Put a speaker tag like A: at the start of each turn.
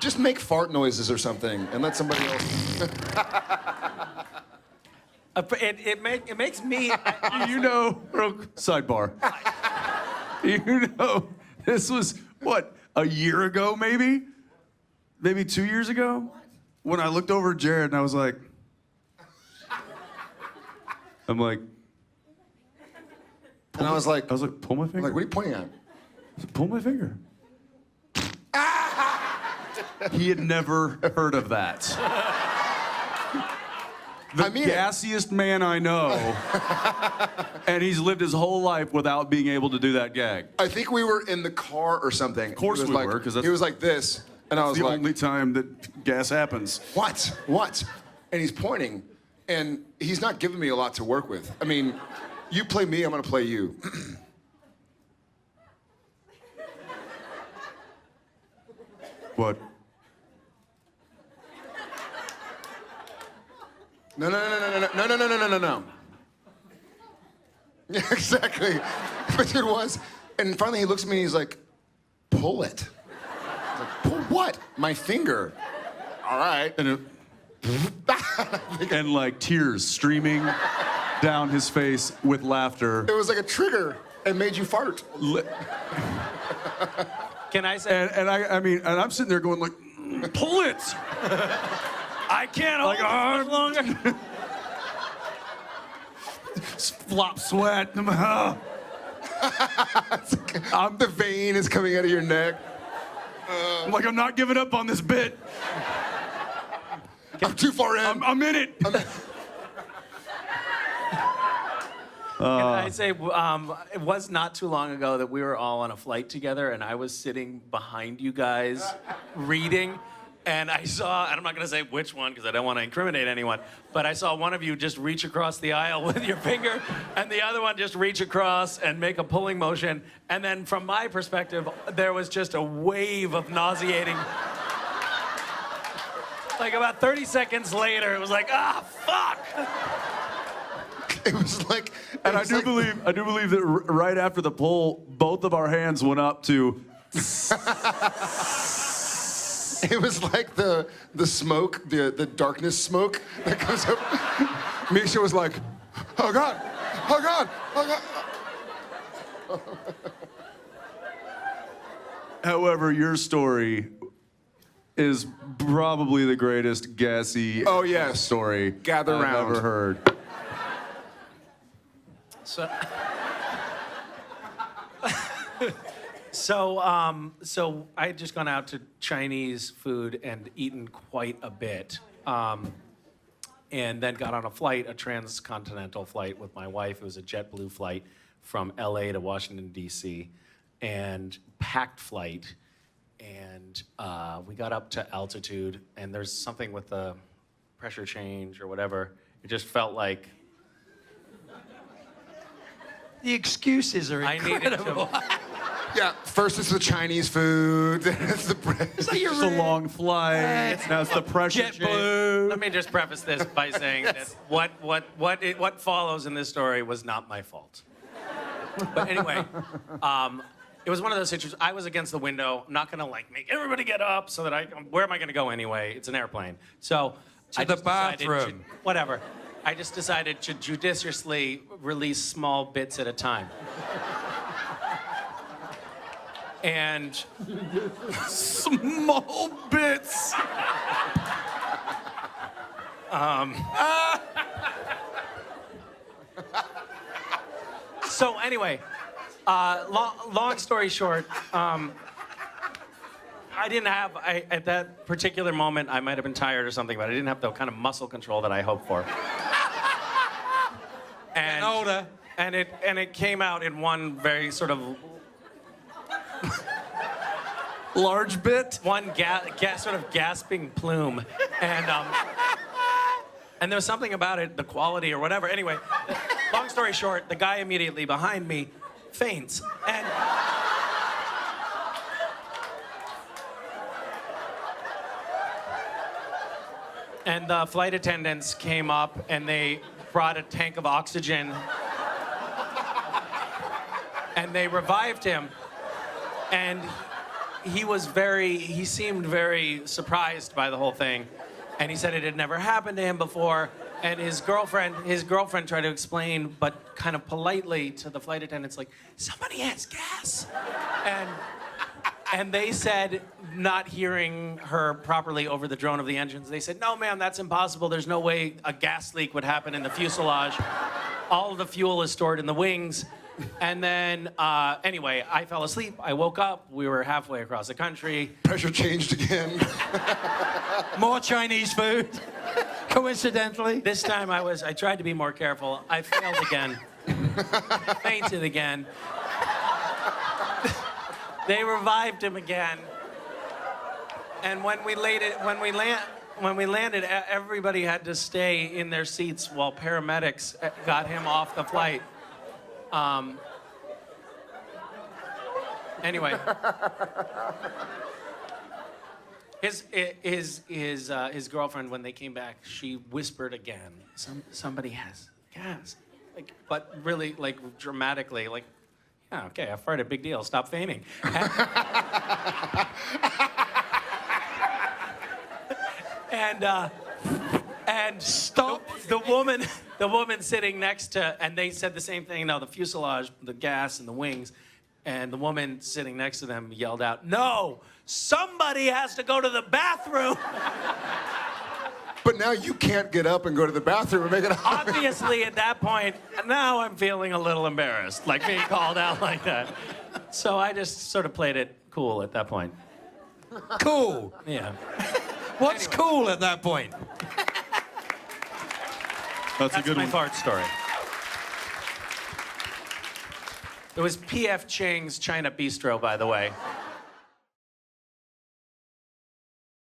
A: Just make fart noises or something and let somebody else.
B: It makes me.
C: You know, sidebar. You know, this was, what, a year ago, maybe? Maybe 2 years ago? When I looked over at Jared and I was like,
A: And I was like,
C: pull my finger.
A: like, what are you pointing at?
C: I said, pull my finger. He had never heard of that. The gassiest man I know, and he's lived his whole life without being able to do that gag.
A: I think we were in the car or something. Of
C: course we were, 'cause that's-
A: he was like this, and I was
C: The
A: like,
C: only time that gas happens.
A: what? And he's pointing, and he's not giving me a lot to work with. I mean, you play me, I'm gonna play you.
C: What?
A: No. Yeah, exactly. But it was. And finally he looks at me and he's like, pull it. I was like, pull what? My finger. All right.
C: And and like tears streaming down his face with laughter.
A: It was like a trigger and made you fart.
B: Can I say?
C: And I mean, and I'm sitting there going like, pull it.
B: I can't hold it much longer.
C: Flop sweat.
A: The vein is coming out of your neck.
C: I'm like, I'm not giving up on this bit.
A: I'm too far in.
C: I'm in it.
B: Can I say, it was not too long ago that we were all on a flight together, and I was sitting behind you guys reading, and I saw, and I'm not going to say which one because I don't want to incriminate anyone, but I saw one of you just reach across the aisle with your finger, and the other one just reach across and make a pulling motion, and then from my perspective, there was just a wave of nauseating. Like about 30 seconds later, it was like, fuck!
A: It was like,
C: And I do believe that right after the pull, both of our hands went up to.
A: it was like the smoke, the darkness smoke that comes up. Misha was like, oh God, oh God, oh God.
C: However, your story is probably the greatest gassy story
A: Gather
C: I've
A: round.
C: ever heard.
B: So I had just gone out to Chinese food and eaten quite a bit, and then got on a flight, a transcontinental flight with my wife. It was a JetBlue flight from LA to Washington, D.C., and packed flight. And we got up to altitude, and there's something with the pressure change or whatever. It just felt like
D: The excuses are
B: I needed
D: incredible.
B: to.
A: Yeah, first it's the Chinese food, then it's the bread.
C: It's a long flight. Now it's the pressure change.
D: JetBlue.
B: Let me just preface this by saying that what follows in this story was not my fault. But anyway, it was one of those situations. I was against the window. I'm not gonna like make everybody get up so that where am I gonna go anyway? It's an airplane. So
D: To
B: I
D: the
B: just decided
D: bathroom.
B: whatever. I just decided to judiciously release small bits at a time. And
C: Small bits.
B: So anyway, long story short, at that particular moment, I might have been tired or something, but I didn't have the kind of muscle control that I hoped for. And
D: older.
B: And it came out in one very sort of
C: Large bit.
B: one sort of gasping plume, and there was something about it, the quality or whatever. Anyway, long story short, the guy immediately behind me faints, and the flight attendants came up and they brought a tank of oxygen and they revived him, and he seemed very surprised by the whole thing, and he said it had never happened to him before. And his girlfriend tried to explain, but kind of politely to the flight attendants, like, somebody has gas. And they said, not hearing her properly over the drone of the engines, they said, no, ma'am, that's impossible. There's no way a gas leak would happen in the fuselage. All of the fuel is stored in the wings. And then, anyway, I fell asleep. I woke up. We were halfway across the country.
A: Pressure changed again.
D: More Chinese food, coincidentally.
B: This time I tried to be more careful. I failed again. Fainted again. They revived him again. And when we landed, everybody had to stay in their seats while paramedics got him off the flight. Anyway, his girlfriend, when they came back, she whispered again, somebody has gas, like, but really, like, dramatically, like, yeah, okay, I farted, big deal, stop fainting. And stop. The woman sitting next to, and they said the same thing. No, the fuselage, the gas, and the wings, and the woman sitting next to them yelled out, "No, somebody has to go to the bathroom."
A: But now you can't get up and go to the bathroom and make it
B: Obviously, at that point, now I'm feeling a little embarrassed, like being called out like that. So I just sort of played it cool at that point.
D: Cool.
B: Yeah.
D: What's cool at that point?
C: That's a good
B: my
C: one.
B: fart story. It was P.F. Chang's China Bistro, by the way.